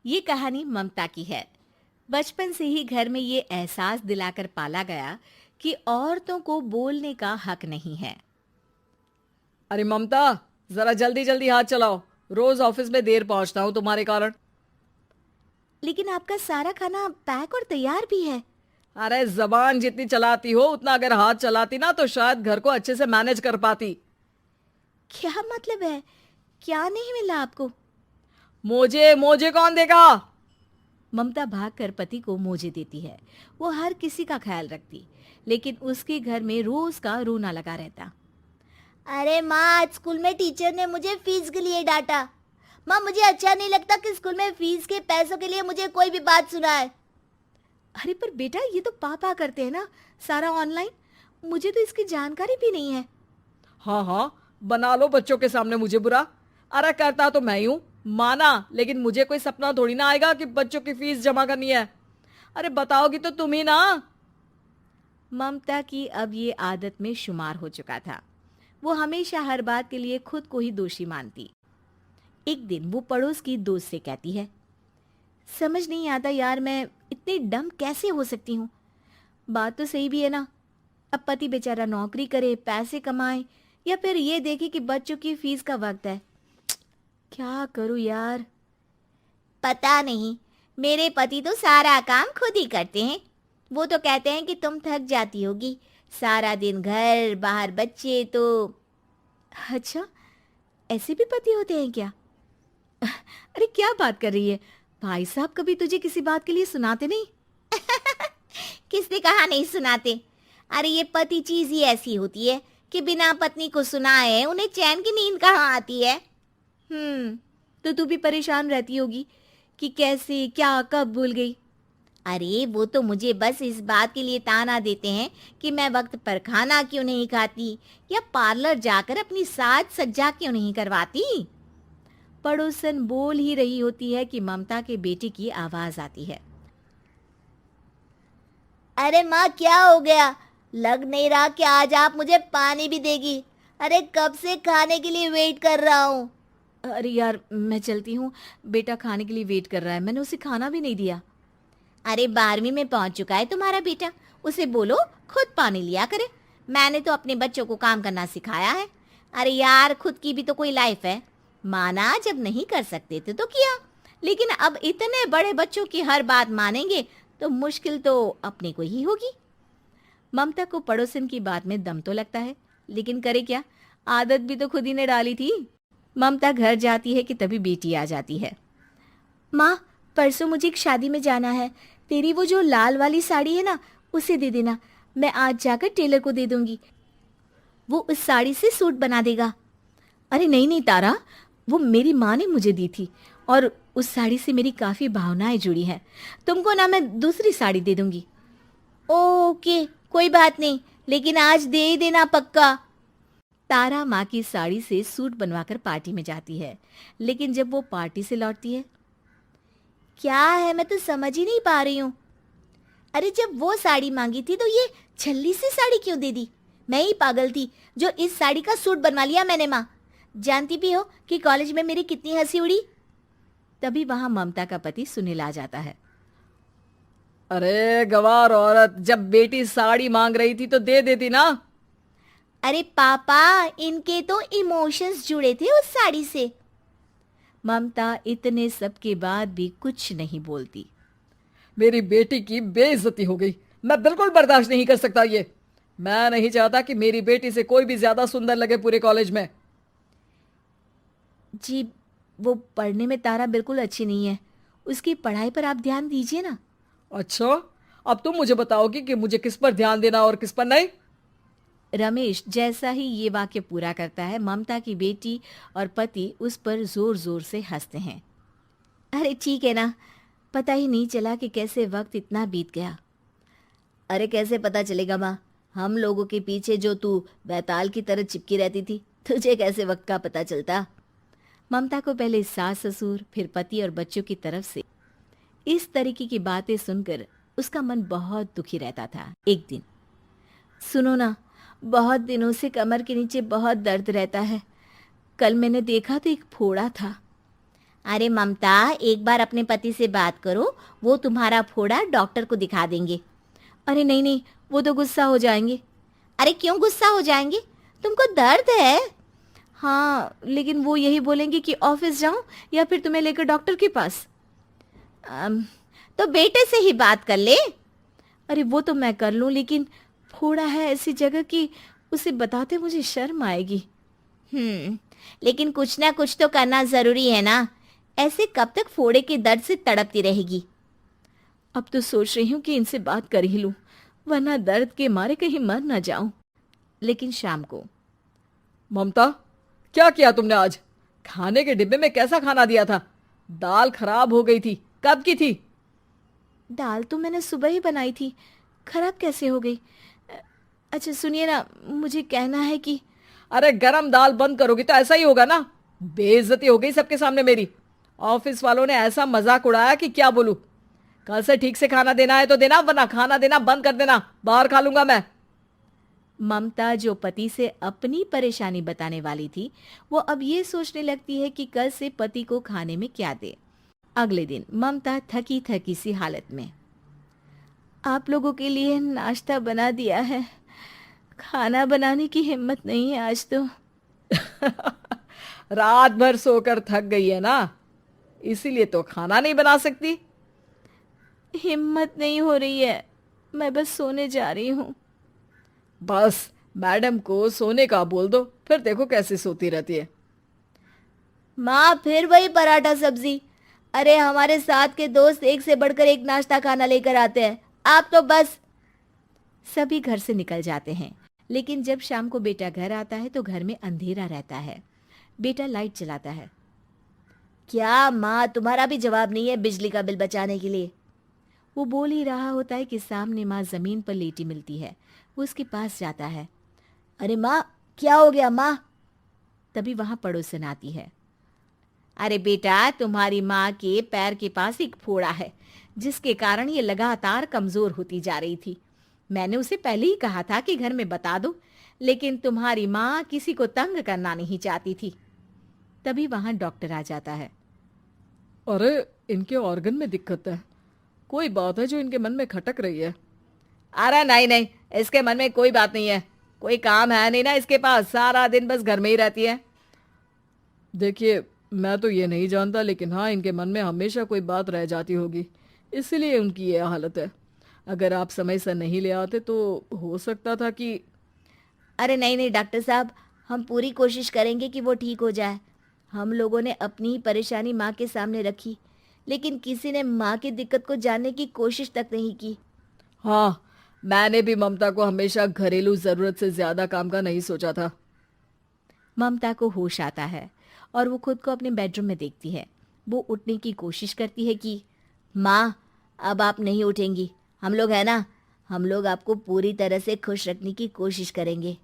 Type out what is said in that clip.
ये कहानी ममता की है। बचपन से ही घर में ये एहसास दिलाकर पाला गया कि औरतों को बोलने का हक नहीं है। अरे ममता, जरा जल्दी जल्दी हाथ चलाओ। रोज ऑफिस में देर पहुंचता हूँ तुम्हारे कारण। लेकिन आपका सारा खाना पैक और तैयार भी है। अरे जबान जितनी चलाती हो उतना अगर हाथ चलाती ना तो शायद घर को अच्छे से मैनेज कर पाती। क्या मतलब है? क्या नहीं मिला आपको? मोजे मोजे कौन देगा? ममता भागकर पति को मोजे देती है। वो हर किसी का ख्याल रखती, लेकिन उसके घर में रोज का रोना लगा रहता। अरे माँ, आज स्कूल में टीचर ने मुझे फीस के लिए डांटा। माँ, मुझे अच्छा नहीं लगता कि स्कूल में फीस के पैसों के लिए मुझे कोई भी बात सुनाए। अरे पर बेटा, ये तो पापा करते हैं ना, सारा ऑनलाइन। मुझे तो इसकी जानकारी भी नहीं है। हाँ हाँ, बना लो बच्चों के सामने मुझे बुरा। अरे करता तो मैं ही हूँ, माना, लेकिन मुझे कोई सपना थोड़ी ना आएगा कि बच्चों की फीस जमा करनी है। अरे बताओगी तो तुम ही ना। ममता की अब ये आदत में शुमार हो चुका था। वो हमेशा हर बात के लिए खुद को ही दोषी मानती। एक दिन वो पड़ोस की दोस्त से कहती है, समझ नहीं आता यार, मैं इतनी डम कैसे हो सकती हूँ। बात तो सही भी है ना। अब पति बेचारा नौकरी करे, पैसे कमाए, या फिर ये देखे कि बच्चों की फीस का वक्त है। क्या करूँ यार। पता नहीं, मेरे पति तो सारा काम खुद ही करते हैं। वो तो कहते हैं कि तुम थक जाती होगी, सारा दिन घर बाहर बच्चे। तो अच्छा, ऐसे भी पति होते हैं क्या? अरे क्या बात कर रही है? भाई साहब कभी तुझे किसी बात के लिए सुनाते नहीं? किसने कहा नहीं सुनाते? अरे ये पति चीज ही ऐसी होती है कि बिना पत्नी को सुनाए उन्हें चैन की नींद कहाँ आती है। तो तू भी परेशान रहती होगी कि कैसे, क्या, कब भूल गई। अरे वो तो मुझे बस इस बात के लिए ताना देते हैं कि मैं वक्त पर खाना क्यों नहीं खाती या पार्लर जाकर अपनी साज सज्जा क्यों नहीं करवाती। पड़ोसन बोल ही रही होती है कि ममता के बेटे की आवाज आती है। अरे माँ, क्या हो गया? लग नहीं रहा कि आज आप मुझे पानी भी देगी। अरे कब से खाने के लिए वेट कर रहा हूँ। अरे यार, मैं चलती हूँ। बेटा खाने के लिए वेट कर रहा है, मैंने उसे खाना भी नहीं दिया। अरे 12वीं में पहुंच चुका है तुम्हारा बेटा, उसे बोलो खुद पानी लिया करे। मैंने तो अपने बच्चों को काम करना सिखाया है। अरे यार, खुद की भी तो कोई लाइफ है। माना जब नहीं कर सकते थे तो किया, लेकिन अब इतने बड़े बच्चों की हर बात मानेंगे तो मुश्किल तो अपने को ही होगी। ममता को पड़ोसन की बात में दम तो लगता है, लेकिन करे क्या, आदत भी तो खुद ही ने डाली थी। ममता घर जाती है कि तभी बेटी आ जाती है। माँ, परसों मुझे एक शादी में जाना है। तेरी वो जो लाल वाली साड़ी है ना, उसे दे देना। मैं आज जाकर टेलर को दे दूंगी, वो उस साड़ी से सूट बना देगा। अरे नहीं नहीं तारा, वो मेरी माँ ने मुझे दी थी और उस साड़ी से मेरी काफ़ी भावनाएं जुड़ी हैं। तुमको ना मैं दूसरी साड़ी दे दूंगी। ओके, कोई बात नहीं, लेकिन आज दे ही देना पक्का। तारा माँ की साड़ी से सूट बनवाकर पार्टी में जाती है, लेकिन जब वो पार्टी से लौटती है, क्या है, मैं तो समझ ही नहीं पा रही हूँ। अरे जब वो साड़ी मांगी थी तो ये छल्ली सी साड़ी क्यों दे दी? मैं ही पागल थी जो इस साड़ी का सूट बनवा लिया मैंने। माँ, जानती भी हो कि कॉलेज में मेरी कितनी हंसी उड़ी। तभी वहां ममता का पति सुनील आ जाता है। अरे गवार औरत, जब बेटी साड़ी मांग रही थी तो दे देती ना। अरे पापा, इनके तो इमोशंस जुड़े थे उस साड़ी से। ममता इतने सब के बाद भी कुछ नहीं बोलती। मेरी बेटी की बेइज्जती हो गई, मैं बिल्कुल बर्दाश्त नहीं कर सकता ये। मैं नहीं चाहता कि मेरी बेटी से कोई भी ज्यादा सुंदर लगे पूरे कॉलेज में। जी, वो पढ़ने में तारा बिल्कुल अच्छी नहीं है, उसकी पढ़ाई पर आप ध्यान दीजिए ना। अच्छा, अब तुम मुझे बताओगी कि मुझे किस पर ध्यान देना और किस पर नहीं। रमेश जैसा ही ये वाक्य पूरा करता है, ममता की बेटी और पति उस पर जोर जोर से हंसते हैं। अरे ठीक है ना, पता ही नहीं चला कि कैसे वक्त इतना बीत गया। अरे कैसे पता चलेगा माँ, हम लोगों के पीछे जो तू बैताल की तरह चिपकी रहती थी, तुझे कैसे वक्त का पता चलता। ममता को पहले सास ससुर, फिर पति और बच्चों की तरफ से इस तरीके की बातें सुनकर उसका मन बहुत दुखी रहता था। एक दिन, सुनो ना, बहुत दिनों से कमर के नीचे बहुत दर्द रहता है। कल मैंने देखा तो एक फोड़ा था। अरे ममता, एक बार अपने पति से बात करो, वो तुम्हारा फोड़ा डॉक्टर को दिखा देंगे। अरे नहीं नहीं, वो तो गुस्सा हो जाएंगे। अरे क्यों गुस्सा हो जाएंगे? तुमको दर्द है? हाँ, लेकिन वो यही बोलेंगे कि ऑफिस जाऊं या फिर तुम्हें लेकर डॉक्टर के पास। तो बेटे से ही बात कर ले। अरे वो तो मैं कर लूं, लेकिन फोड़ा है ऐसी जगह कि उसे बताते मुझे शर्म आएगी। लेकिन कुछ ना कुछ तो करना जरूरी है ना, ऐसे कब तक फोड़े के दर्द से तड़पती रहेगी? अब तो सोच रही हूँ कि इनसे बात कर ही लूं, वरना दर्द के मारे कहीं मर ना जाऊं। लेकिन शाम को, ममता, क्या किया तुमने आज? खाने के डिब्बे में कैसा खाना दिया था? दाल खराब हो गई थी। कब की थी? दाल तो मैंने सुबह ही बनाई थी, खराब कैसे हो गई? अच्छा सुनिए ना, मुझे कहना है कि अरे गरम दाल बंद करोगी तो ऐसा ही होगा ना। बेइज्जती हो गई सबके सामने मेरी। ऑफिस वालों ने ऐसा मजाक उड़ाया कि क्या बोलूं। कल से ठीक से खाना देना है तो देना, वरना खाना देना बंद कर देना। बाहर खा लूंगा मैं। ममता, जो पति से अपनी परेशानी बताने वाली थी, वो अब ये सोचने लगती है कि कल से पति को खाने में क्या दे। अगले दिन ममता थकी थकी सी हालत में, आप लोगों के लिए नाश्ता बना दिया है, खाना बनाने की हिम्मत नहीं है आज तो। रात भर सोकर थक गई है ना, इसीलिए तो खाना नहीं बना सकती। हिम्मत नहीं हो रही है, मैं बस सोने जा रही हूँ। बस मैडम को सोने का बोल दो, फिर देखो कैसे सोती रहती है। माँ, फिर वही पराठा सब्जी। अरे हमारे साथ के दोस्त एक से बढ़कर एक नाश्ता खाना लेकर आते हैं, आप तो बस। सभी घर से निकल जाते हैं, लेकिन जब शाम को बेटा घर आता है तो घर में अंधेरा रहता है। बेटा लाइट चलाता है। क्या माँ, तुम्हारा भी जवाब नहीं है बिजली का बिल बचाने के लिए? वो बोल ही रहा होता है कि सामने माँ जमीन पर लेटी मिलती है। वो उसके पास जाता है। अरे माँ, क्या हो गया माँ? तभी वहां पड़ोसन आती है। अरे बेटा, तुम्हारी माँ के पैर के पास एक फोड़ा है, जिसके कारण ये लगातार कमजोर होती जा रही थी। मैंने उसे पहले ही कहा था कि घर में बता दो, लेकिन तुम्हारी माँ किसी को तंग करना नहीं चाहती थी। तभी वहां डॉक्टर आ जाता है। अरे इनके ऑर्गन में दिक्कत है, कोई बात है जो इनके मन में खटक रही है। अरे नहीं नहीं, इसके मन में कोई बात नहीं है। कोई काम है नहीं ना इसके पास, सारा दिन बस घर में ही रहती है। देखिए, मैं तो ये नहीं जानता, लेकिन हाँ, इनके मन में हमेशा कोई बात रह जाती होगी, इसीलिए उनकी ये हालत है। अगर आप समय से नहीं ले आते तो हो सकता था कि। अरे नहीं नहीं डॉक्टर साहब, हम पूरी कोशिश करेंगे कि वो ठीक हो जाए। हम लोगों ने अपनी ही परेशानी माँ के सामने रखी, लेकिन किसी ने माँ की दिक्कत को जानने की कोशिश तक नहीं की। हाँ, मैंने भी ममता को हमेशा घरेलू जरूरत से ज्यादा काम का नहीं सोचा था। ममता को होश आता है और वो खुद को अपने बेडरूम में देखती है। वो उठने की कोशिश करती है कि माँ, अब आप नहीं उठेंगी। हम लोग है ना, हम लोग आपको पूरी तरह से खुश रखने की कोशिश करेंगे।